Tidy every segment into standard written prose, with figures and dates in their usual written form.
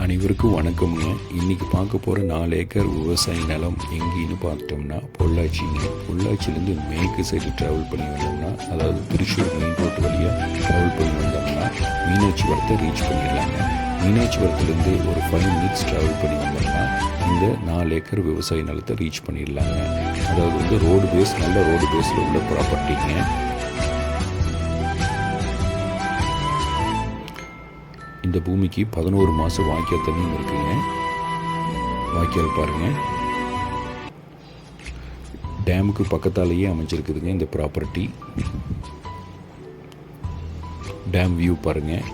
அனைவருக்கும் வணக்கம்ங்க. இன்றைக்கி பார்க்க போகிற 4 ஏக்கர் விவசாய நிலம் எங்கேன்னு பார்த்துட்டோம்னா பொள்ளாச்சிங்க. பொள்ளாச்சிலேருந்து மேற்கு சைடு ட்ராவல் பண்ணி வந்தோம்னா, அதாவது திருச்சூர் மெயின் ரோட்டு வழியாக ட்ராவல் பண்ணி வந்தோம்னா மீனாட்சிபுரத்தை ரீச் பண்ணிடலாங்க. மீனாட்சிபுரத்துலேருந்து ஒரு 5 மினிட்ஸ் ட்ராவல் பண்ணி வந்தோம்னா இந்த 4 ஏக்கர் விவசாய நிலத்தை ரீச் பண்ணிடலாங்க. அதாவது ரோடு பேஸ், நல்ல ரோடு பேஸில் உள்ள ப்ராப்பர்ட்டிங்க. இந்த பூமிக்கு 11 மாதம் வாய்க்கால் தண்ணியும் இருக்குங்க. வாய்க்கால் பாருங்கள், டேமுக்கு பக்கத்தாலேயே அமைஞ்சிருக்குதுங்க இந்த ப்ராப்பர்ட்டி. டேம் வியூ பாருங்கள்.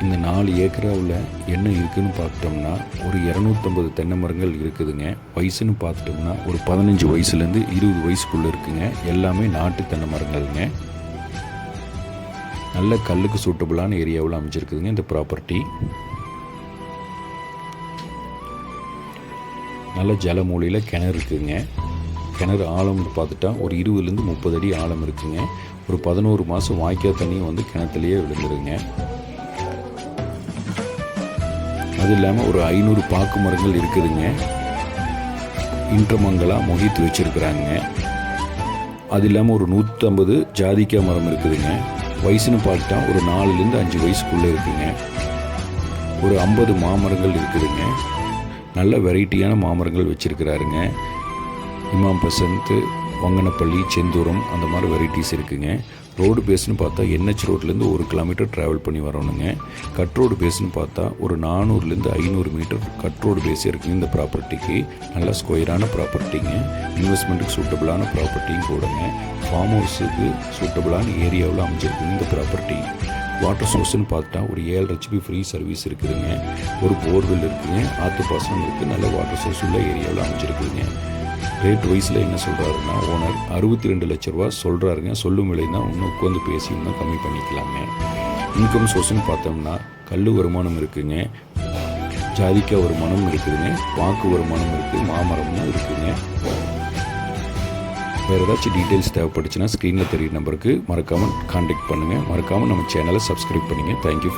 இந்த 4 ஏக்கராவில் என்ன இருக்குதுன்னு பார்த்துட்டோம்னா ஒரு 250 தென்னை மரங்கள் இருக்குதுங்க. வயசுன்னு பார்த்துட்டோம்னா ஒரு 15 வயசுலேருந்து 20 வயசுக்குள்ளே இருக்குங்க. எல்லாமே நாட்டு தென்னை மரங்கள்ங்க. நல்ல கல்லுக்கு சூட்டபுளான ஏரியாவில் அமைஞ்சிருக்குதுங்க இந்த ப்ராப்பர்ட்டி. நல்ல ஜலமூலையில் கிணறு இருக்குதுங்க. கிணறு ஆழம்னு பார்த்துட்டா ஒரு 20லேருந்து 30 அடி ஆழம் இருக்குங்க. ஒரு 11 மாதம் வாய்க்கால் தண்ணியும் கிணத்துலேயே விழுந்துருங்க. அது இல்லாமல் ஒரு 500 பாக்கு மரங்கள் இருக்குதுங்க. இன்ட்ரமங்கலாக முகித்து வச்சுருக்குறாங்க. அது இல்லாமல் ஒரு 150 ஜாதிக்காய் மரம் இருக்குதுங்க. வயசுன்னு பார்த்துட்டா ஒரு 4லேருந்து 5 வயசுக்குள்ளே இருக்குதுங்க. ஒரு 50 மாமரங்கள் இருக்குதுங்க. நல்ல வெரைட்டியான மாமரங்கள் வச்சுருக்கிறாருங்க. இமாம் பசந்த், வங்கனப்பள்ளி, செந்தூரம் அந்த மாதிரி வெரைட்டிஸ் இருக்குதுங்க. ரோடு பேஸ்னு பார்த்தா NH ரோட்லேருந்து 1 கிலோமீட்டர் ட்ராவல் பண்ணி வரணுங்க. கட் ரோடு பேஸ்னு பார்த்தா ஒரு 400லேருந்து 500 மீட்டர் கட் ரோடு பேஸ் இருக்குங்க இந்த ப்ராப்பர்ட்டிக்கு. நல்ல ஸ்கொயரான ப்ராப்பர்ட்டிங்க. இன்வெஸ்ட்மெண்ட்டுக்கு சூட்டபுளான ப்ராப்பர்ட்டியும் கூடங்க. ஃபார்ம் ஹவுஸுக்கு சூட்டபுளான ஏரியாவில் அமைஞ்சிருக்குங்க இந்த ப்ராப்பர்ட்டி. வாட்டர் சோர்ஸ்னு பார்த்துட்டா ஒரு 7 HP ஃப்ரீ சர்வீஸ் இருக்குதுங்க. ஒரு போர்வெல் இருக்குதுங்க. ஆற்று பாசனம் இருக்குது. நல்ல வாட்டர் சோர்ஸ் உள்ள ஏரியாவில் அமைஞ்சிருக்குதுங்க. ரேட் வைஸில் என்ன சொல்கிறாருன்னா ஓனர் 62 லட்ச ரூபா சொல்கிறாருங்க. சொல்லும் விலை தான் இன்னும் உட்காந்து பேசி இன்னும் கம்மி பண்ணிக்கலாங்க. இன்கம் சோர்ஸ்னு பார்த்தோம்னா கல் வருமானம் இருக்குதுங்க. ஜாதிக்காய் வருமானம் இருக்குதுங்க. பாக்கு வருமானம் இருக்குது. மாமரம்னா இருக்குதுங்க. வேறு ஏதாச்சும் டீட்டெயில்ஸ் தேவைப்பட்டுச்சுன்னா ஸ்க்ரீனில் தெரியுற நம்பருக்கு மறக்காமல் கான்டாக்ட் பண்ணுங்கள். மறக்காமல் நம்ம சேனலை சப்ஸ்கிரைப் பண்ணுங்கள். தேங்க்யூ.